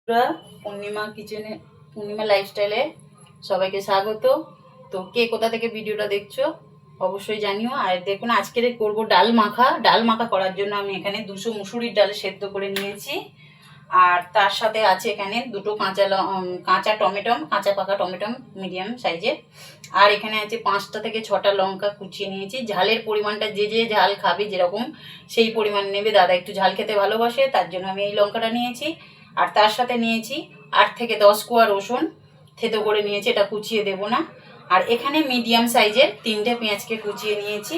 পূর্ণিমা কিচেনে, পূর্ণিমা লাইফস্টাইলে সবাইকে স্বাগত। তো কে কোথা থেকে ভিডিওটা দেখছো অবশ্যই জানিও। আর দেখুন আজকে করব ডাল মাখা। ডাল মাখা করার জন্য আমি এখানে 200 মুসুরির ডাল সেদ্ধ করে নিয়েছি। আর তার সাথে আছে এখানে দুটো কাঁচা টমেটো, কাঁচা পাকা টমেটো মিডিয়াম সাইজের। আর এখানে আছে 5টা থেকে 6টা লঙ্কা কুচিয়ে নিয়েছি। ঝালের পরিমাণটা যে যে ঝাল খাবে যেরকম সেই পরিমাণ নেবে। দাদা একটু ঝাল খেতে ভালোবাসে, তার জন্য আমি এই লঙ্কাটা নিয়েছি। আর তার সাথে নিয়েছি 8 থেকে 10 কোয়া রসুন থেতো করে নিয়েছি, এটা কুচিয়ে দেব না। আর এখানে মিডিয়াম সাইজের 3টে পেঁয়াজকে কুচিয়ে নিয়েছি।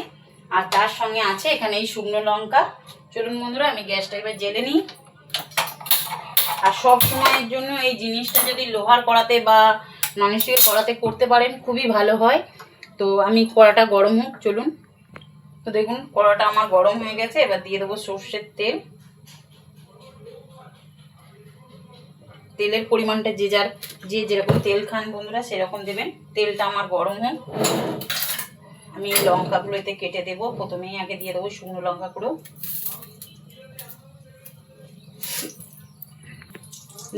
আর তার সঙ্গে আছে এখানে এই শুকনো লঙ্কা। চলুন বন্ধুরা আমি গ্যাসটা এবার জ্বেলে নিই। আর সব সময়ের জন্য এই জিনিসটা যদি লোহার কড়াতে বা ননস্টিকের কড়াতে করতে পারেন খুবই ভালো হয়। তো আমি কড়াটা গরম হোক, চলুন। তো দেখুন কড়াটা আমার গরম হয়ে গেছে। এবার দিয়ে দেবো সর্ষের তেল। তেলের পরিমাণটা যে যেরকম তেল খান বন্ধুরা সেরকম দেবেন। তেলটা আমার গরম হোক। আমি লঙ্কাগুলো এতে কেটে দেবো। প্রথমেই আগে দিয়ে দেবো শুকনো লঙ্কাগুলো।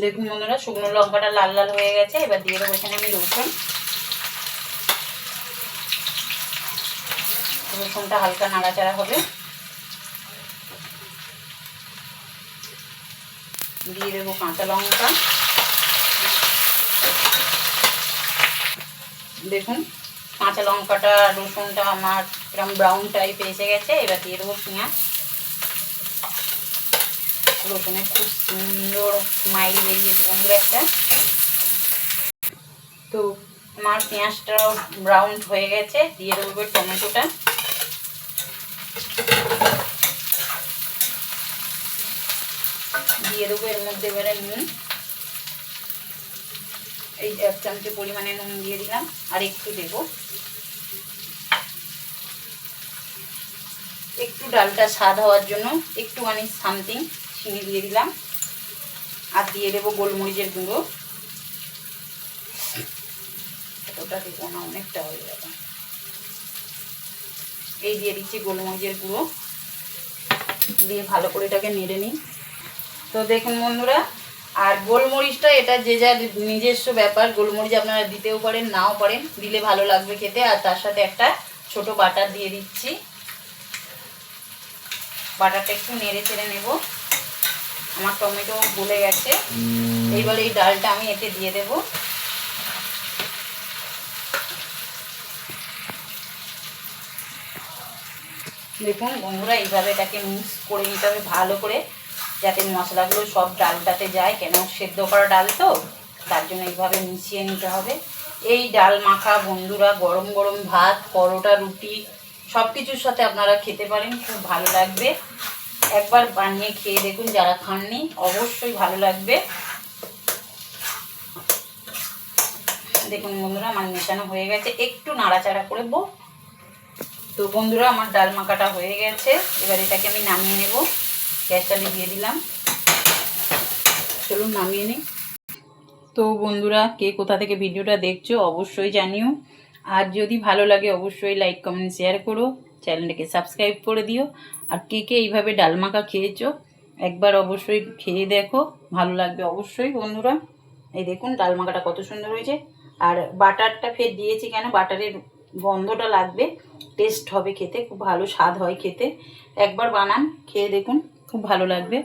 দেখুন বন্ধুরা শুকনো লঙ্কাটা লাল লাল হয়ে গেছে। এবার দিয়ে দেবো এখানে আমি রসুনটা হালকা নাড়াচাড়া হবে। দিয়ে দেবো কাঁচা লঙ্কা। দেখুন কাঁচা লঙ্কাটা রসুনটা আমার এরকম ব্রাউন টাইপ এসে গেছে। এবার দিয়ে দেবো পেঁয়াজ। রসুনের খুব সুন্দর স্মাইল বেরিয়েছে বন্ধুরা একটা। তো আমার পেঁয়াজটা ব্রাউন হয়ে গেছে। দিয়ে দেবো টমেটোটা। দিয়ে দেবো এর মধ্যে এবারে নুন। এই 1 চামচ পরিমাণে নুন দিয়ে দিলাম। আর একটু দেব, একটু ডালটা স্বাদ হওয়ার জন্য একটুখানি সামথিং চিনি দিয়ে দিলাম। আর দিয়ে দেবো গোলমরিচের গুঁড়ো। ওটা দেবো না, অনেকটা হয়ে যাবে। এই দিয়ে দিচ্ছি গোলমরিচের গুঁড়ো। দিয়ে ভালো করে এটাকে নেড়ে নিই। তো দেখুন বন্ধুরা, আর গোলমরিচটা এটা যে যার নিজস্ব ব্যাপার। গোলমরিচ আপনারা দিতেও পারেন নাও পারেন, দিলে ভালো লাগবে খেতে। আর তার সাথে একটা ছোট বাটার দিয়ে দিচ্ছি। বাটারটা একটু নেড়ে চেড়ে নেব। আমার টমেটো গলে গেছে। এইবার এই ডালটা আমি এতে দিয়ে দেব। দেখুন বন্ধুরা এইভাবে এটাকে মিক্স করে নিতে হবে ভালো করে, যাতে মশলাগুলো সব ডালটাতে যায়। কেন সেদ্ধ করা ডাল তো, তার জন্য এইভাবে মিশিয়ে নিতে হবে। এই ডাল মাখা বন্ধুরা গরম গরম ভাত, পরোটা, রুটি সব কিছুর সাথে আপনারা খেতে পারেন, খুব ভালো লাগবে। একবার বানিয়ে খেয়ে দেখুন, যারা খাননি অবশ্যই ভালো লাগবে। দেখুন বন্ধুরা আমার মেশানো হয়ে গেছে, একটু নাড়াচাড়া করব। তো বন্ধুরা আমার ডাল মাখাটা হয়ে গেছে। এবার এটাকে আমি নামিয়ে নেব। গ্যাসটা দিয়ে দিলাম। চলুন নামিয়ে নিই। তো বন্ধুরা কে কোথা থেকে ভিডিওটা দেখছো অবশ্যই জানিও। আর যদি ভালো লাগে অবশ্যই লাইক কমেন্ট শেয়ার করো, চ্যানেলটাকে সাবস্ক্রাইব করে দিও। আর কে কে এইভাবে ডাল মাখা খেয়েছো একবার অবশ্যই খেয়ে দেখো, ভালো লাগবে অবশ্যই বন্ধুরা। এই দেখুন ডাল মাখাটা কত সুন্দর হয়েছে। আর বাটারটা ফের দিয়েছি কেন, বাটারের গন্ধটা লাগবে, টেস্ট হবে খেতে, খুব ভালো স্বাদ হয় খেতে। একবার বানান, খেয়ে দেখুন, খুব ভালো লাগবে।